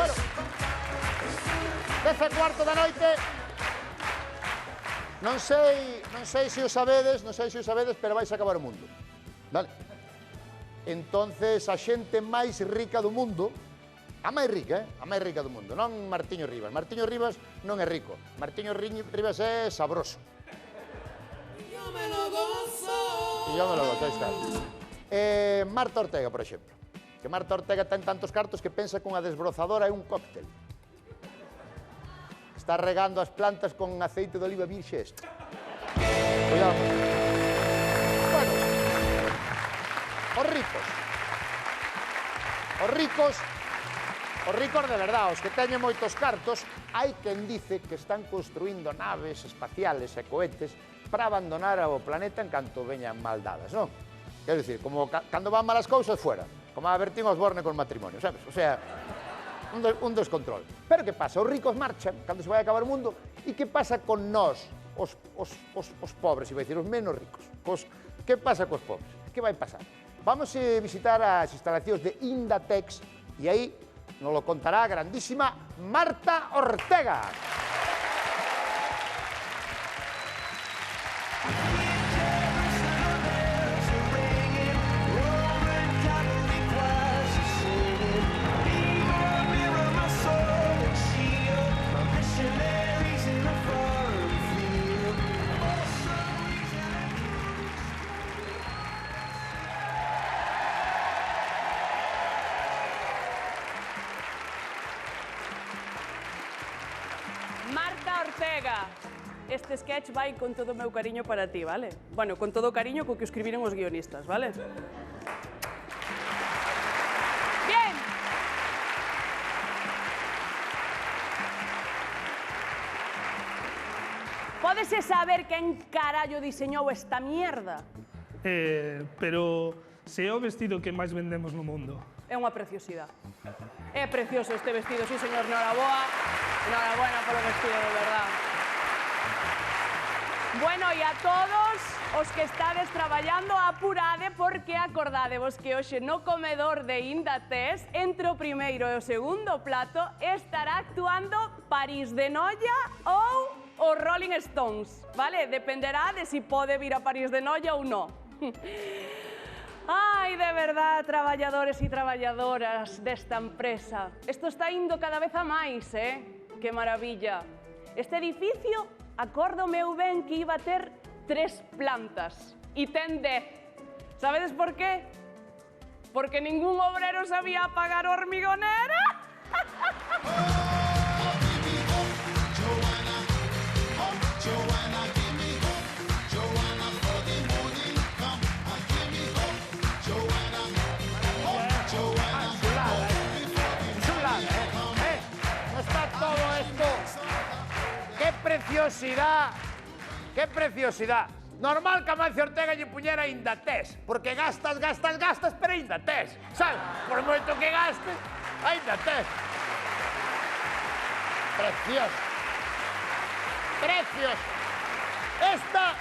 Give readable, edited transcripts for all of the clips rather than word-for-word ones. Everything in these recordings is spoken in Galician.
Bueno, 10:15 da noite. Non sei se o sabedes, pero vais a acabar o mundo. Vale? Entonces, a xente máis rica do mundo, a máis rica do mundo, non Martiño Rivas. Martiño Rivas non é rico. Martiño Rivas é sabroso. E yo me lo gozo, aí está. Marta Ortega, por exemplo. Que Marta Ortega ten tantos cartos que pensa que unha desbrozadora é un cóctel. Está regando as plantas con aceite de oliva virxe este. Cuidado. Bueno, os ricos de verdade, os que teñen moitos cartos, hai quen dice que están construindo naves espaciales e cohetes para abandonar o planeta en canto veñan mal dadas, non? Quero dicir, como cando van malas cousas, fuera. Como a Bertín Osborne con matrimonio, sabes? O sea, un descontrol. Pero que pasa? Os ricos marchan cando se vai acabar o mundo. E que pasa con nós, os pobres, iba a dicir, os menos ricos? Que pasa cos pobres? Que vai pasar? Vamos a visitar as instalacións de Indatex e aí nos lo contará a grandísima Marta Ortega. Este sketch vai con todo o meu cariño para ti, vale? Bueno, con todo o cariño co que escribiron os guionistas, vale? Bien! Pódese saber quen carallo diseñou esta mierda? Pero se é o vestido que máis vendemos no mundo. É unha preciosidade. É precioso este vestido, sí, señor. Noraboa. Enhorabuena polo vestido, de verdad. Bueno, e a todos os que estades traballando, apurade porque acordádevos que hoxe no comedor de Indatex, entre o primeiro e o segundo plato, estará actuando París de Noia ou os Rolling Stones, vale? Dependerá de si pode vir a París de Noia ou non. Ai, de verdad, traballadores e traballadoras desta empresa. Isto está indo cada vez a máis, Que maravilla. Este edificio, acórdome eu ben que iba a ter 3 plantas e ten 10. Sabedes por qué? Porque ningún obrero sabía apagar o hormigonera. ¡Qué preciosidad! Normal que a Mancio Ortega lle puñera Indatex, porque gastas, pero Indatex, sabes? Por moito que gastes, a Indatex. Precioso. Precioso. Esta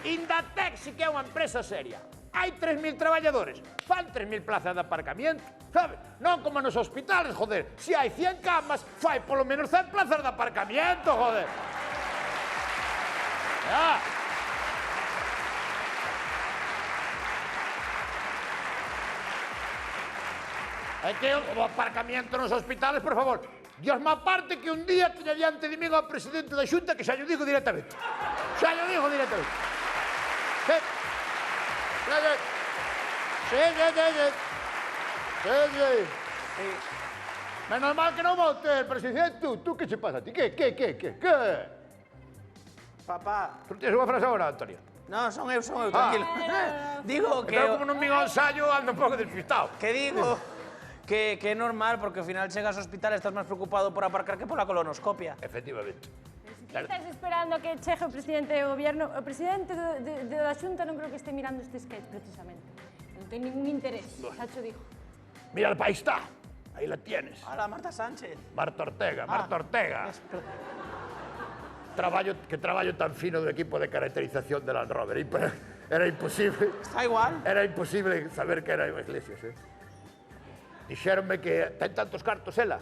Indatex sí que é unha empresa seria. Hai 3.000 traballadores, fan 3.000 plazas de aparcamiento, sabes? Non como nos hospitales, joder. Si hai 100 camas, fai polo menos 100 plazas de aparcamiento, joder. Ya. É que o aparcamiento nos hospitales, por favor, Dios me aparte que un día teña diante de mí ao presidente da Xunta que xa llo digo directamente. Xa llo digo directamente. Sí. Menos mal que non vote el presidente. Tú que che pasa a ti? Que? Papá. Tú tienes unha frase agora, Antonio? Non, son eu, tranquilo. Digo que... Pero como non vivo ao ensayo, ando un pouco despistado. Que digo que é normal, porque ao final chegas ao hospital e estás máis preocupado por aparcar que pola colonoscopia. Efectivamente. Estás esperando que chegue o presidente do goberno? O presidente da Xunta non creo que este mirando este sketch, precisamente. Non ten ningún interés, xa cho digo. Mira, ahí está. Ahí la tienes. Hola, Marta Sánchez. Marta Ortega. Traballo tan fino do equipo de caracterización de Land Rover. Era imposible. Está igual. Era imposible saber que era Iglesias, Dixéronme que ten tantos cartos ela.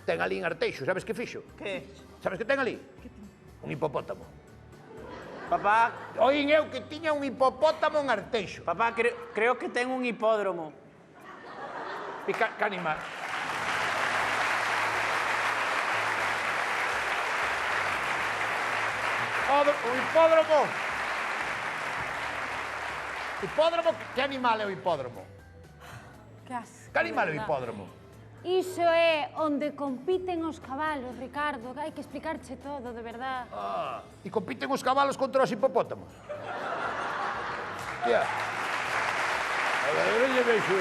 Ten ali en Arteixo, sabes que fixo? Que? Sabes que ten ali? Un hipopótamo. Papá, Oín eu que tiña un hipopótamo en Arteixo. papá, creo que ten un hipódromo. E que animal. O hipódromo. Hipódromo, que animal é o hipódromo? Que asco. Que animal é o de verdad. hipódromo? Iso é onde compiten os cabalos, Ricardo. Hai que explicarche todo, de verdad. E compiten os cabalos contra os hipopótamos. Tía. A ver, eu lle vexo.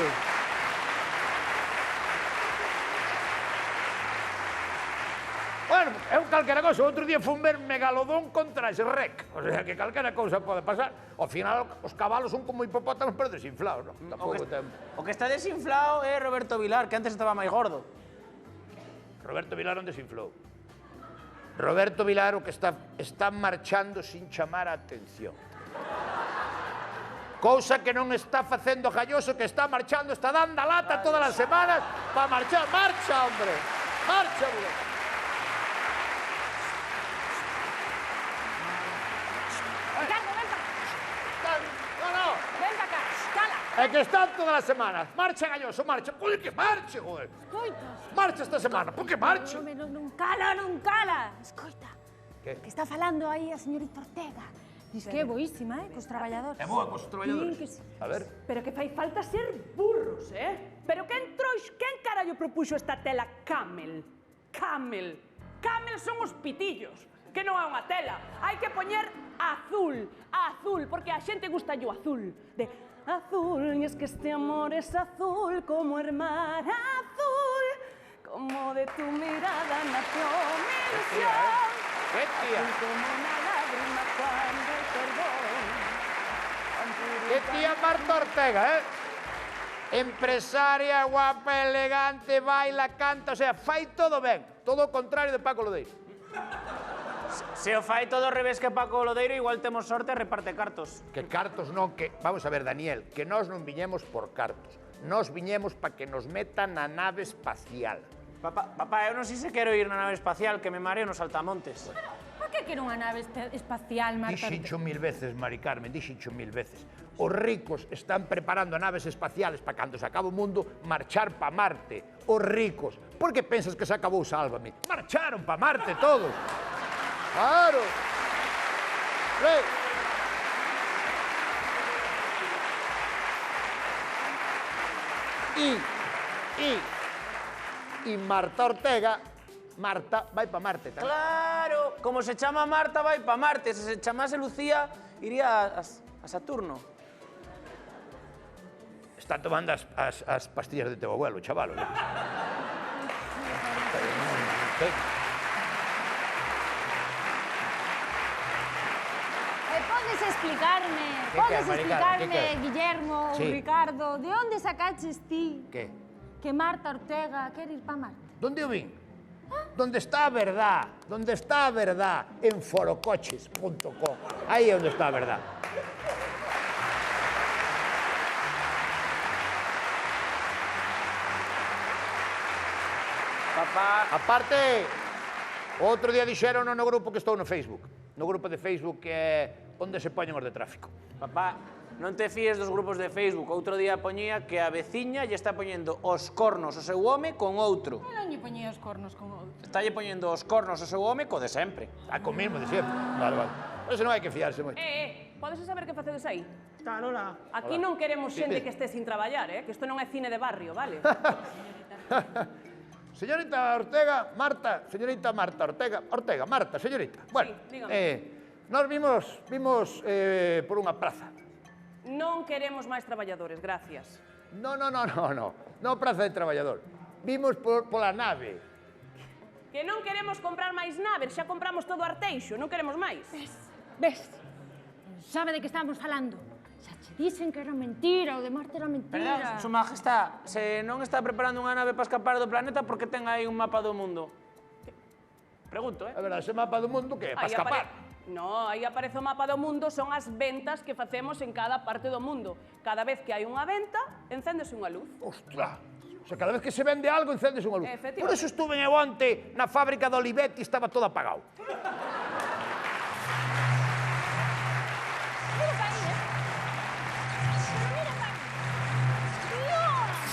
Bueno, é un calquera cousa. Outro día fun ver Megalodón contra Shrek. O sea, que calquera cousa pode pasar. Ao final, os cabalos son como hipopótamos, pero desinflados, non? Tampouco ten... O que está desinflado é Roberto Vilar, que antes estaba máis gordo. Roberto Vilar non desinflou. Roberto Vilar o que está marchando sin chamar a atención. Cousa que non está facendo Galloso, que está marchando, está dando a lata todas as semanas para marchar. Marcha, hombre! Marcha, hombre! Ricardo, ven pa cá. No. Ven pa cá. Cala. É que están todas as semanas. Marcha, Galloso, marcha. Pois que marche, joder. Escoitas. Marcha esta semana, por que marche? Non cala, non cala. Escoita. Que? Que está falando aí a señorita Ortega. Diz que é boísima, cos traballadores. É boa cos traballadores. Din que sí. A ver. Pero que fai falta ser burros, Pero quen carallo propuxo esta tela Camel? Camel. Camel son os pitillos, que non é unha tela. Hai que poñer azul, azul, porque a xente gusta o azul. De azul, y es que este amor es azul como el mar azul, como de tu mirada nació mi ilusión. Que tía? Azul como una lágrima cuando el perdón. Que tía Marta Ortega, Empresaria, guapa, elegante, baila, canta, o sea, fai todo ben. Todo o contrario de Paco Lodeiro. Se o fai todo ao revés que Paco Lodeiro, igual temos sorte e reparte cartos. Que cartos non, que... Vamos a ver, Daniel, que nós non viñemos por cartos. Nós viñemos para que nos metan na nave espacial. Papá, eu non sei se quero ir na nave espacial, que me mareo nos saltamontes. Por que quero unha nave espacial, Marta? Dixincho 1000 veces, Mari Carmen, dixincho 1000 veces. Os ricos están preparando naves espaciales para cando se acabe o mundo marchar pa Marte. Os ricos. Por que pensas que se acabou Sálvame? Marcharon pa Marte todos. Claro. E Marta Ortega, Marta vai pa Marte tamén. Claro, como se chama Marta vai pa Marte, se se chamase Lucía iría a Saturno. Está tomando as pastillas de teu abuelo, chavalo. Podes explicarme, Guillermo, Sí. Ricardo, de onde sacaches ti Que? que Marta Ortega quere ir pa Marte? Donde o vin? Donde está a verdad, donde está a verdad, en forocoches.com. Aí é onde está a verdad. Papá, Aparte, outro día dixeron no grupo que estou no Facebook. No grupo de Facebook que é onde se poñen os de tráfico. papá, non te fíes dos grupos de Facebook. Outro día poñía que a veciña lle está poñendo os cornos ao seu home con outro. Eu non lle poñía os cornos con outro. Está lle poñendo os cornos ao seu home co de sempre. A con mismo de sempre. Vale, vale. Por eso non hai que fiarse moito. Podes saber que facedes aí? Está, Lola. Aquí non queremos xente que este sin traballar, que isto non é cine de barrio, vale? Señorita Ortega, Marta, señorita Marta Ortega, Marta, señorita. Bueno, Sí, dígame. Nós vimos por unha praza. Non queremos máis traballadores, gracias. No praza de traballador. Vimos pola nave. Que non queremos comprar máis naves, xa compramos todo Arteixo, non queremos máis. Ves? Non sabe de que estamos falando. Xa che dicen que era mentira, o de Marte era mentira. Perdón, Su Majestad, se non está preparando unha nave para escapar do planeta, por que ten aí un mapa do mundo? Pregunto, A verdade, ese mapa do mundo que é para Aí escapar. No, aí aparece o mapa do mundo, son as ventas que facemos en cada parte do mundo. Cada vez que hai unha venta, encéndese unha luz. Ostras, O sea, cada vez que se vende algo, encendes unha luz. Efectivamente. Por eso estuve eu onte na fábrica de Olivetti e estaba todo apagado. Mira pa aí, Pero mira pa aí. Dios!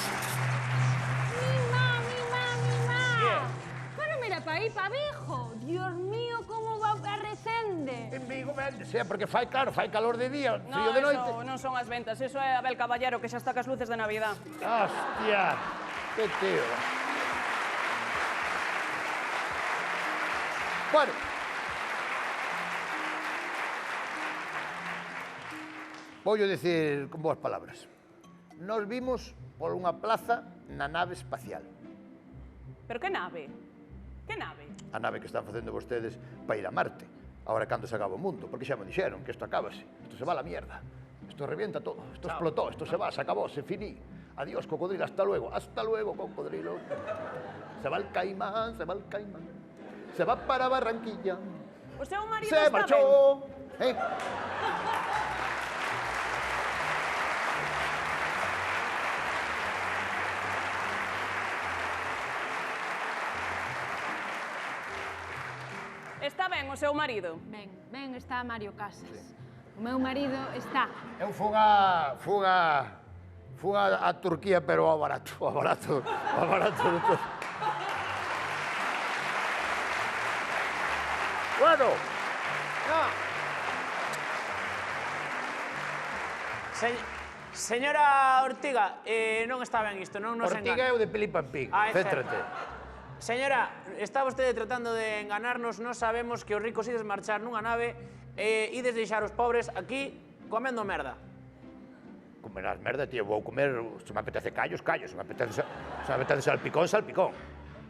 Mima. Bueno, mira pa aí, pa Vigo. Dios mío, como va a recende. En Vigo véndese, porque fai calor de día, No, frío de noite. eso non son as ventas, eso é Abel Caballero que xa está cas luces de Navidad. Hostia, que tío. Bueno. Voy a decir con boas palabras. Nos vimos por unha plaza na nave espacial. Pero que nave? Que nave? A nave que están facendo vostedes para ir a Marte. Ahora cando se acaba o mundo, porque xa me dixeron que isto acábase. Isto se va a la mierda. Isto revienta todo. Isto explotó, isto se va, se acabó, se finí. Adiós, cocodrilo, hasta luego. Hasta luego, cocodrilo. Se va el caimán, se va el caimán. Se va para Barranquilla. O seu marido Se está marchó. Está ben o seu marido? Ben, está Mario Casas. O meu marido está. Eu fun a Turquía, pero ao barato. Bueno, Señora Ortiga, non está ben isto, non nos Ortiga é engane. o de Pilipampín, Ah, é céntrate. Señora, está vostede tratando de enganarnos, non sabemos que os ricos ides marchar nunha nave e ides deixar os pobres aquí comendo merda. Comerás merda, tío, vou comer, se me apetece callos, se me apetece salpicón.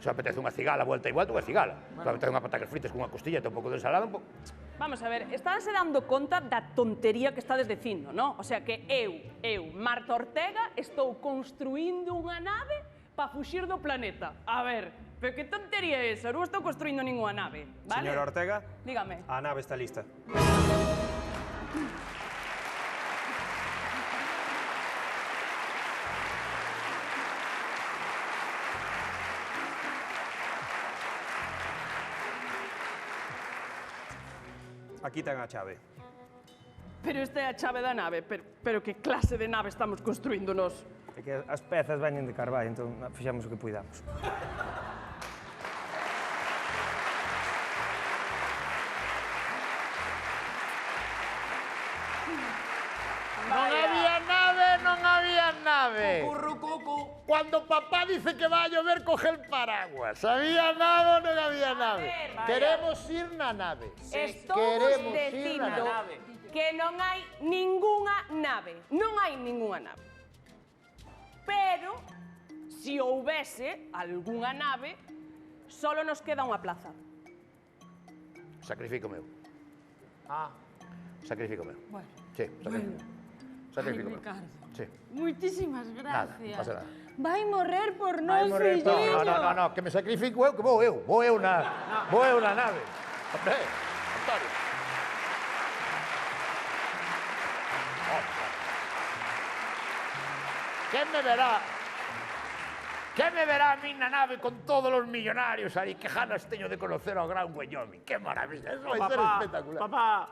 Se me apetece unha cigala, vuelta e vuelta, unha cigala. Se me apetece unha patacas fritas con unha costilla e un pouco de ensalada, un pouco... Vamos a ver, estánse dando conta da tontería que estades dicindo, non? O sea que eu, Marta Ortega, estou construindo unha nave para fuxir do planeta. A ver, pero que tontería é esa? Non estou construindo ninguna nave, vale? Señora Ortega, Dígame. a nave está lista. Aquí ten a chave. Pero esta é a chave da nave, pero que clase de nave estamos construindo nós? É que as pezas veñen de Carballo, entón fixemos o que puidamos. Non había nave. Currucucu. Cuando papá dice que va a llover, coge el paraguas. ¿Había nave o non había nave? ver, Queremos ir na nave. Estamos Queremos ir dicindo na nave. que non hai ningunha nave. Non hai ningunha nave. Pero, se houbese algunha nave, solo nos queda unha plaza. Sacrifico meu. Ah, Sacrifico meu. Bueno. Sí, sacrifico meu. Ricardo. Sí. Moitísimas Nada, gracias. non pasa nada. Vai morrer por Vai nós, morrer todo. filliño. No, que me sacrifico eu, que vou eu na nave. Hombre, Antonio. ¿Quién me verá a mí na nave con todos los millonarios ahí? Que ganas teño de conocer ao gran Wyoming. ¡Qué maravilla! Eso vai ser espectacular. papá,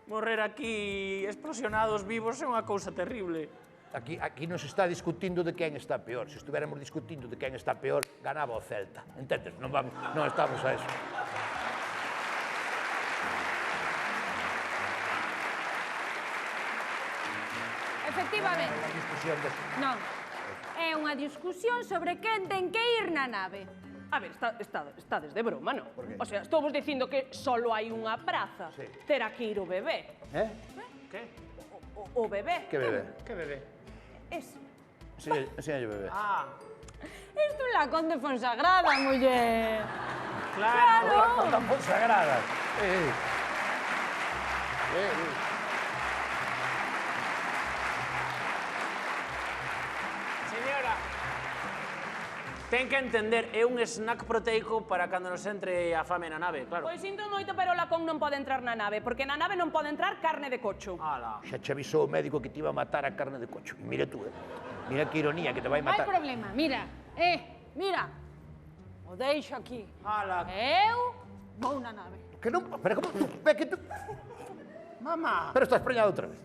morrer aquí explosionados vivos é unha cousa terrible. Aquí nos está discutindo de quen está peor. Se estuviéramos discutindo de quen está peor, ganaba o Celta. Entendes? Non estamos a eso. Efectivamente. Non. É unha discusión sobre quen ten que ir na nave. A ver, estades de broma, non? O sea, estou vos dicindo que solo hai unha praza. Sí. Terá que ir o bebé. Que? O bebé. Que bebé? Que bebé? Ese. Enseña yo bebé. Ah, Isto é la Conde Fonsagrada, muller. claro. Tan consagradas. Señora, ten que entender, é un snack proteico para cando nos entre a fame na nave, claro. Pois sinto moito, pero o lacón non pode entrar na nave, porque na nave non pode entrar carne de cocho. Ala. Xa che avisou o médico que te iba a matar a carne de cocho. Y mira tú, mira que ironía, que te vai Non hai matar. problema, mira, Mira, o deixo aquí. Ala. Eu vou na nave. Que non... Pero como... Ve que tú... Mamá. Pero estás preñado outra vez.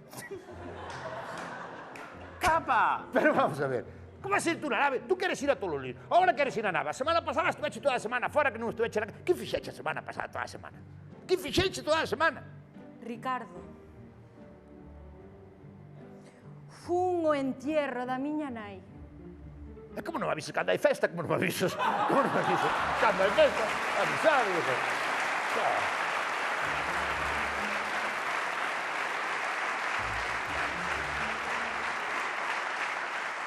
Capa. Pero vamos a ver. Como vas a ir tú na nave? Tú queres ir a Tololín. Ahora queres ir a nave. A semana pasada estuveche toda a semana fora que non estuveche na... Que fixeche a semana pasada toda a semana? Que fixeche toda a semana? Ricardo, fun o entierro da miña nai. E como non avisas cando hai festa? Como non avisas? Como non avisas? Cando hai festa, avisar.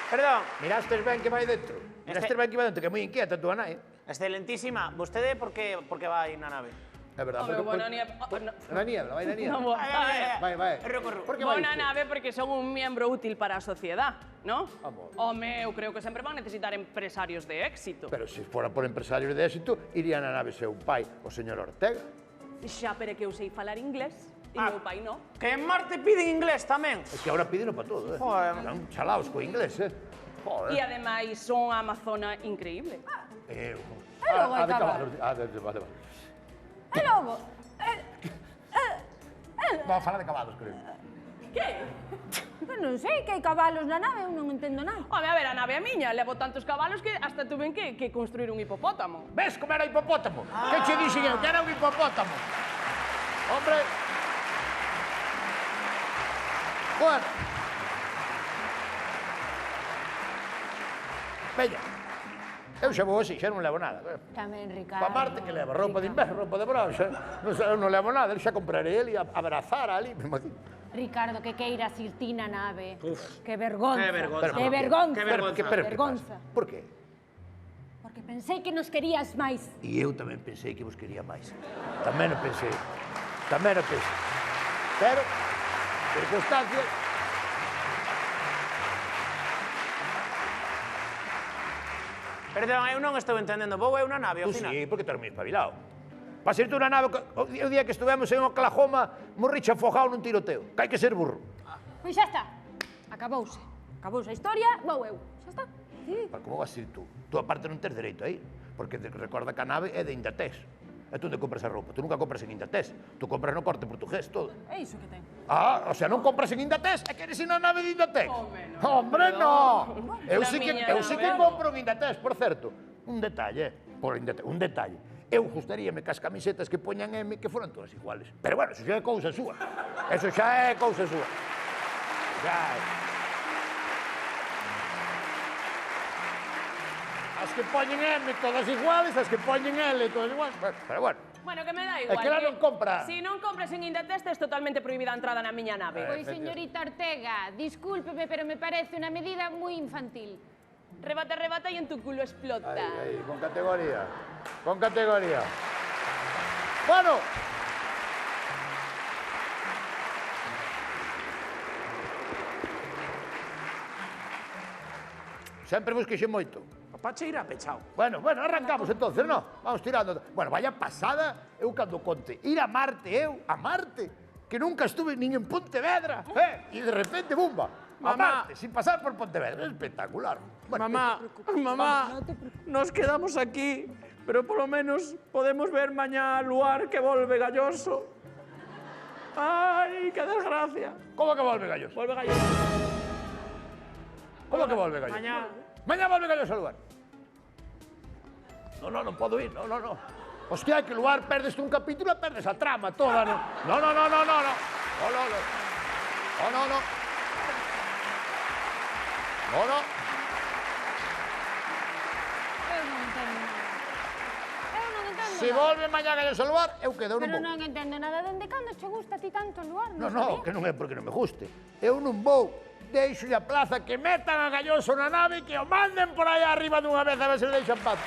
Perdón. Mirastes ben que vai dentro? Mirastes ben que vai dentro? Que é moi inquieta a túa nai. Excelentísima, vostede por que vai na nave? É verdade. Home, vou na nieve. Na niebla, vai na niebla. Non vou. Vai. Por que Vou vai na ti? nave porque son un miembro útil para a sociedade, ¿no? Amor. Home, eu creo que sempre van necesitar empresarios de éxito. Pero se fora por empresarios de éxito, iría na nave seu pai, o señor Ortega. Xa, pero é que eu sei falar inglés e meu pai non. Que en Marte piden inglés tamén. Es que ahora pídeno para todo, Joder. Están chalaos co inglés, Joder. E ademais son a amazona increíble. logo de acaba. cabalos. Vale. E logo, Vamos a falar de cabalos, creo. Que? eu non sei que hai cabalos na nave, eu non entendo nada. Home, a ver, a nave a miña, levo tantos cabalos que hasta tuven que construir un hipopótamo. Ves como era hipopótamo? Que che dixen eu que era un hipopótamo? Hombre... Bueno. Veña. Eu xa vou así, xa non levo nada. Tamén, Ricardo. Para Marte que leva roupa de inverno, roupa de verão, xa non levo nada, xa comprarei el e abrazar ali, mesmo aquí. Ricardo, que queiras ir ti na nave. Que vergonza. Que vergonza. Que vergonza. Que vergonza. Pero que Vergonza. pasa? Por qué? Porque pensei que nos querías máis. E eu tamén pensei que vos quería máis. Tamén o pensei. Pero, circunstancias... Perdón, eu non estou entendendo. Vou eu na nave ao Tú final. sí, porque tú eres moi espabilado. Vas ir tú na nave, o día que estuvemos en Oklahoma, morriche afogado nun tiroteo. Que hai que ser burro. Pois xa está. Acabouse. Acabouse a historia, vou eu. Xa está. Sí. Como vas ir tú? Tú aparte non tes dereito aí, porque recorda que a nave é de Indatés. E tú onde compras a roupa? Tú nunca compras en Indatés. Tú compras no Corte Portugués, todo. É iso que ten. Ah, o sea, non compras en Indatés e queres ir na nave de Indatés? Home, no. Hombre, no! Eu La sí que miña compro en Indatés, por certo. Un detalle, un detalle. Eu gustaríame que as camisetas que poñan M que foran todas iguales. Pero bueno, eso xa é cousa súa. Eso xa é cousa súa. Xa é. As que poñen M todas iguales, as que poñen L todas iguales. Pero bueno. Bueno, que me da É igual. que ela non compra. Si non compras en Indatés, tes totalmente prohibida a entrada na miña nave. Pois, señorita Ortega, discúlpeme, pero me parece unha medida moi infantil. Rebata y en tu culo explota. Ahí, con categoría. Con categoría. Bueno. Sempre vos quexen moito. Papá cheira pechao. Bueno, arrancamos entonces, no? Vamos tirando. Bueno, vaya pasada, eu cando conte. Ir a Marte, a Marte, que nunca estuve nin en Pontevedra, e de repente, bumba, a Mamá. Marte, sin pasar por Pontevedra. É espectacular. Bueno, Mamá, nos quedamos aquí, pero polo menos podemos ver mañá a Luar que volve galloso. Ai, que desgracia. Como que volve gallos? Volve galloso. Como que volve gallos? Mañá. Mañá volve gallos ao lugar. No, non podo ir, no. Hostia, que lugar perdes un capítulo e perdes a trama toda, no. No. No. Eu non entendo nada. Se volve mañá gallos ao lugar, eu quedo, eu non Pero vou. non entendo nada. Dende cando che gusta a ti tanto o lugar? No, que non é porque non me guste. Eu non vou. Deixo a plaza que metan a galloso na nave e que o manden por aí arriba dunha vez a ver se le deixan paz.